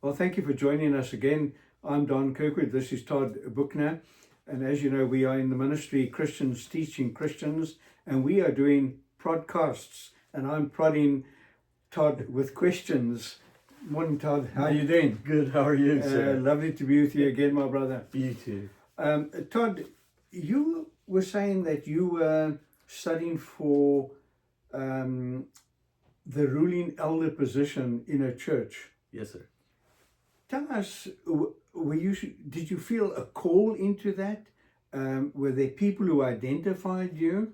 Well, thank you for joining us again. I'm Don Kirkwood. This is Todd Buchner. And as you know, we are in the ministry Christians Teaching Christians, and we are doing podcasts. And I'm prodding Todd with questions. Morning, Todd. How are you doing? Good. How are you, sir? Lovely to be with you again, my brother. You too. Todd, you were saying that you were studying for the ruling elder position in a church. Yes, sir. Tell us, did you feel a call into that? Were there people who identified you?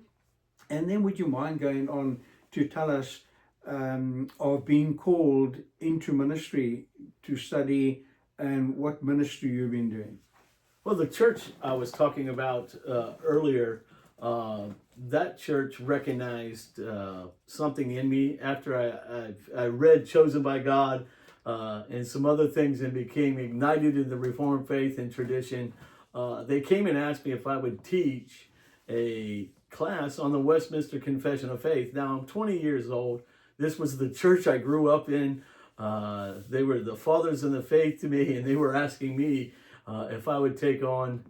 And then would you mind going on to tell us of being called into ministry to study and what ministry you've been doing? Well, the church I was talking about earlier, that church recognized something in me after I read Chosen by God and some other things and became ignited in the Reformed faith and tradition. They came and asked me if I would teach a class on the Westminster Confession of Faith. Now, I'm 20 years old. This was the church I grew up in. They were the fathers in the faith to me, and they were asking me if I would take on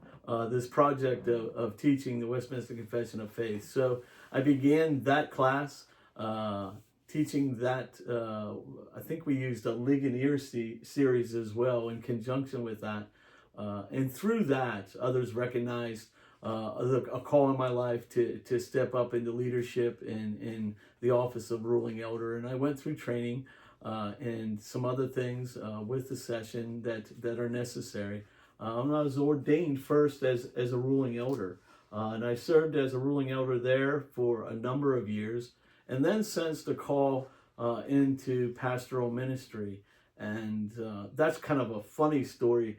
this project of teaching the Westminster Confession of Faith. So I began that class, teaching that. I think we used a Ligonier series as well in conjunction with that. And through that, others recognized a call in my life to step up into leadership in the office of ruling elder. And I went through training and some other things with the session that are necessary. I was ordained first as a ruling elder, and I served as a ruling elder there for a number of years, and then sensed a call into pastoral ministry. And that's kind of a funny story.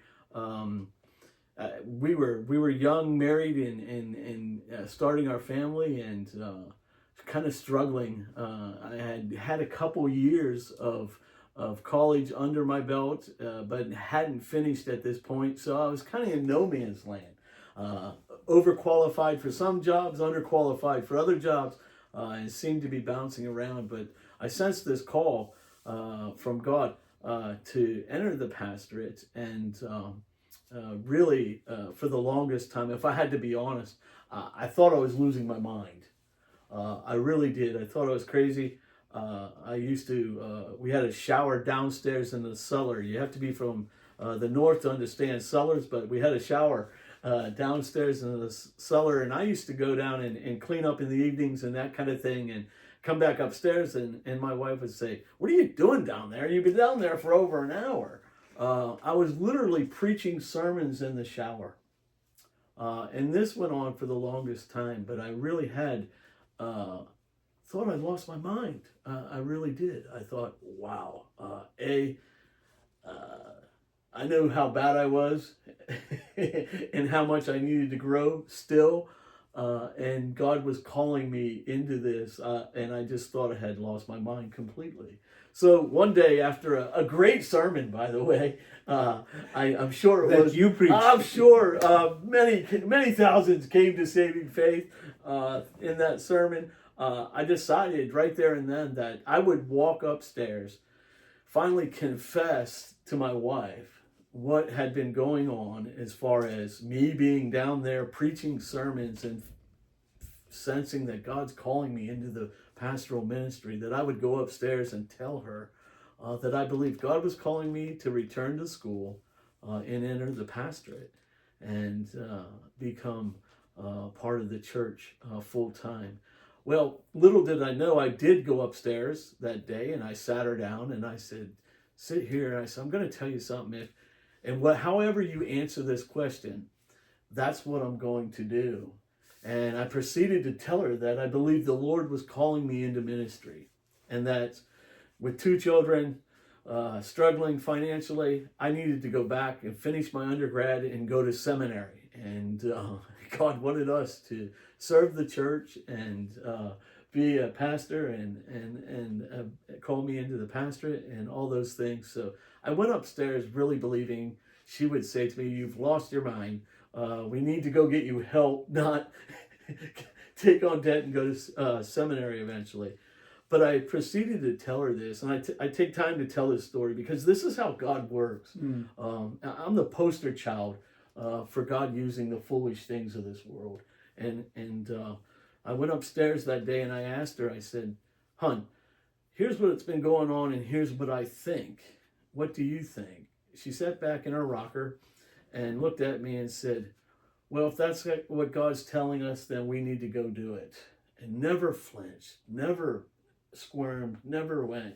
We were young, married, and starting our family, and kind of struggling. I had a couple years of college under my belt, but hadn't finished at this point, so I was kind of in no man's land. Overqualified for some jobs, underqualified for other jobs, and seemed to be bouncing around. But I sensed this call from God to enter the pastorate, and really, for the longest time, if I had to be honest, I thought I was losing my mind. I really did. I thought I was crazy. I used to, we had a shower downstairs in the cellar. You have to be from the north to understand cellars, but we had a shower downstairs in the cellar, and I used to go down and clean up in the evenings and that kind of thing, and come back upstairs, and my wife would say, "What are you doing down there? You've been down there for over an hour." I was literally preaching sermons in the shower. And this went on for the longest time, but I really had thought I'd lost my mind. I really did. I thought, wow, I knew how bad I was and how much I needed to grow still. And God was calling me into this, and I just thought I had lost my mind completely. So one day, after a great sermon, by the way, I'm sure it was you preached. I'm sure many thousands came to saving faith in that sermon. I decided right there and then that I would walk upstairs, finally confess to my wife what had been going on as far as me being down there preaching sermons and sensing that God's calling me into the pastoral ministry, that I would go upstairs and tell her that I believed God was calling me to return to school and enter the pastorate and become part of the church full time. Well, little did I know, I did go upstairs that day, and I sat her down and I said, "Sit here." And I said, "I'm going to tell you something. However you answer this question, that's what I'm going to do." And I proceeded to tell her that I believed the Lord was calling me into ministry, and that with 2 children, struggling financially, I needed to go back and finish my undergrad and go to seminary. And God wanted us to serve the church and be a pastor and call me into the pastorate and all those things. So I went upstairs really believing she would say to me, "You've lost your mind. We need to go get you help, not take on debt and go to seminary eventually." But I proceeded to tell her this, and I take time to tell this story because this is how God works. I'm the poster child for God using the foolish things of this world. And I went upstairs that day and I asked her, I said, "Hun, here's what's been going on and here's what I think. What do you think?" She sat back in her rocker and looked at me and said, "Well, if that's what God's telling us, then we need to go do it." And never flinched, never squirmed, never went,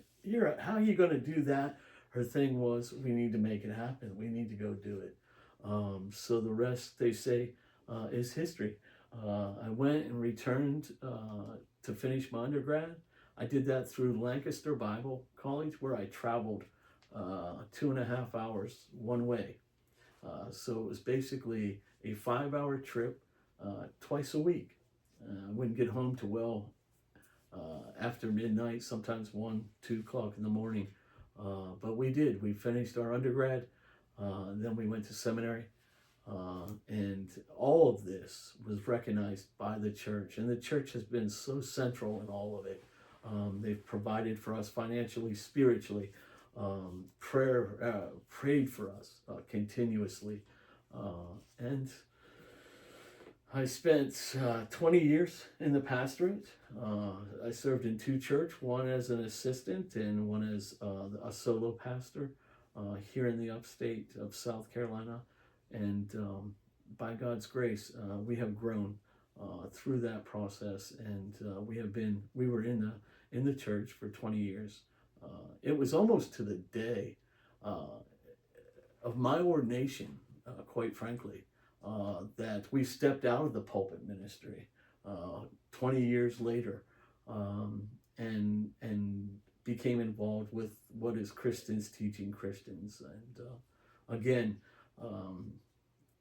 how are you going to do that? Her thing was, we need to make it happen. We need to go do it. So the rest, they say, is history. I went and returned to finish my undergrad. I did that through Lancaster Bible College, where I traveled 2.5 hours one way. So it was basically a 5-hour trip twice a week. I wouldn't get home till after midnight, sometimes 1, 2 o'clock in the morning. But we did. We finished our undergrad. Then we went to seminary. And all of this was recognized by the church. And the church has been so central in all of it. They've provided for us financially, spiritually. Prayed for us continuously. And I spent 20 years in the pastorate. I served in 2 churches, one as an assistant and one as a solo pastor here in the upstate of South Carolina. And by God's grace, we have grown through that process, and we were in the church for 20 years. It was almost to the day of my ordination, quite frankly, that we stepped out of the pulpit ministry 20 years later, and became involved with what is Christians teaching Christians. And again,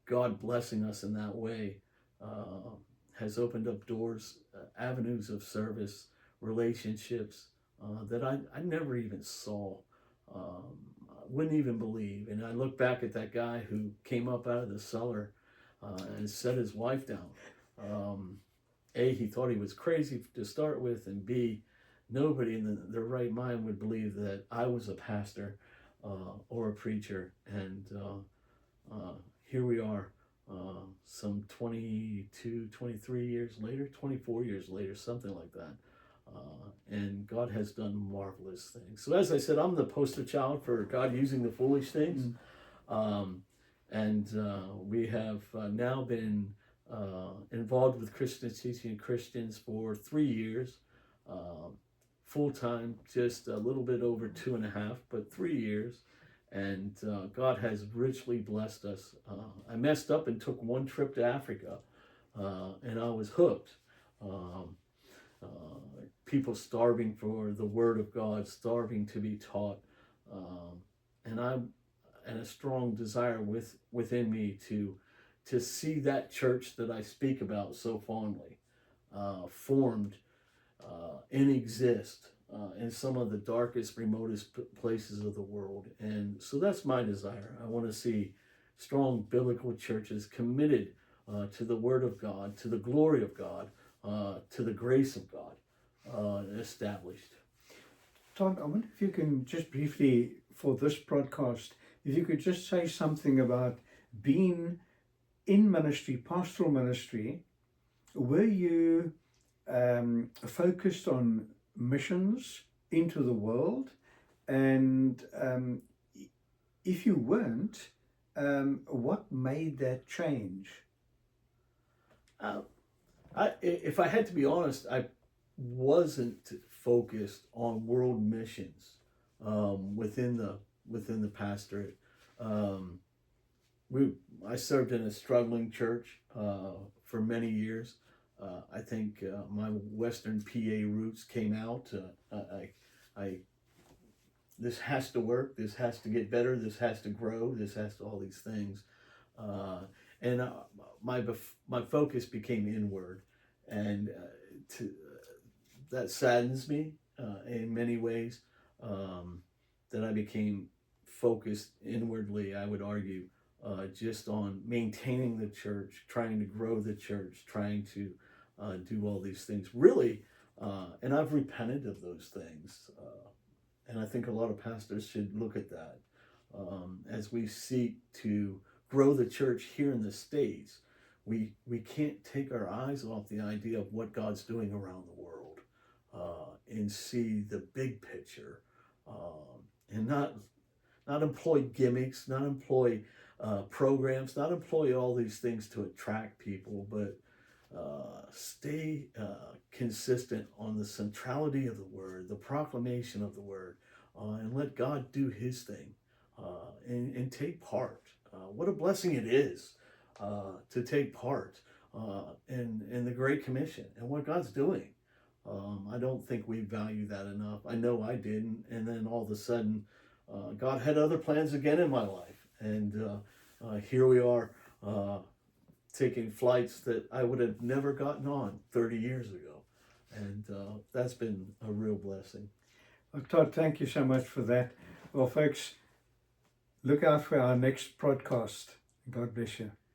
God blessing us in that way has opened up doors, avenues of service, relationships that I never even saw, wouldn't even believe. And I look back at that guy who came up out of the cellar and set his wife down. A, he thought he was crazy to start with, and B, nobody in their right mind would believe that I was a pastor or a preacher. And here we are, some 22, 23 years later, 24 years later, something like that. And God has done marvelous things. So as I said, I'm the poster child for God using the foolish things. And we have now been involved with Christians teaching Christians for 3 years, full-time, just a little bit over 2.5, but 3 years. And God has richly blessed us. I messed up and took one trip to Africa, and I was hooked. People starving for the Word of God, starving to be taught, and a strong desire within me to see that church that I speak about so fondly formed and exist in some of the darkest, remotest places of the world. And so that's my desire. I want to see strong biblical churches committed to the Word of God, to the glory of God, to the grace of God, established. Todd, I wonder if you can just briefly, for this podcast, if you could just say something about being in ministry, pastoral ministry. Were you focused on missions into the world? And if you weren't, what made that change? If I had to be honest, I wasn't focused on world missions within the pastorate. I served in a struggling church for many years. I think my Western PA roots came out. This has to work. This has to get better. This has to grow. This has to all these things. And my focus became inward, and that saddens me in many ways. That I became focused inwardly, I would argue, just on maintaining the church, trying to grow the church, trying to do all these things. Really, And I've repented of those things. And I think a lot of pastors should look at that as we seek to grow the church here in the States. We can't take our eyes off the idea of what God's doing around the world and see the big picture and not employ gimmicks, not employ programs, not employ all these things to attract people, but stay consistent on the centrality of the word, the proclamation of the word, and let God do his thing and take part. What a blessing it is to take part in the Great Commission and what God's doing. I don't think we value that enough. I know I didn't. And then all of a sudden, God had other plans again in my life. And here we are taking flights that I would have never gotten on 30 years ago. And that's been a real blessing. Well, Todd, thank you so much for that. Well, folks, look out for our next podcast. God bless you.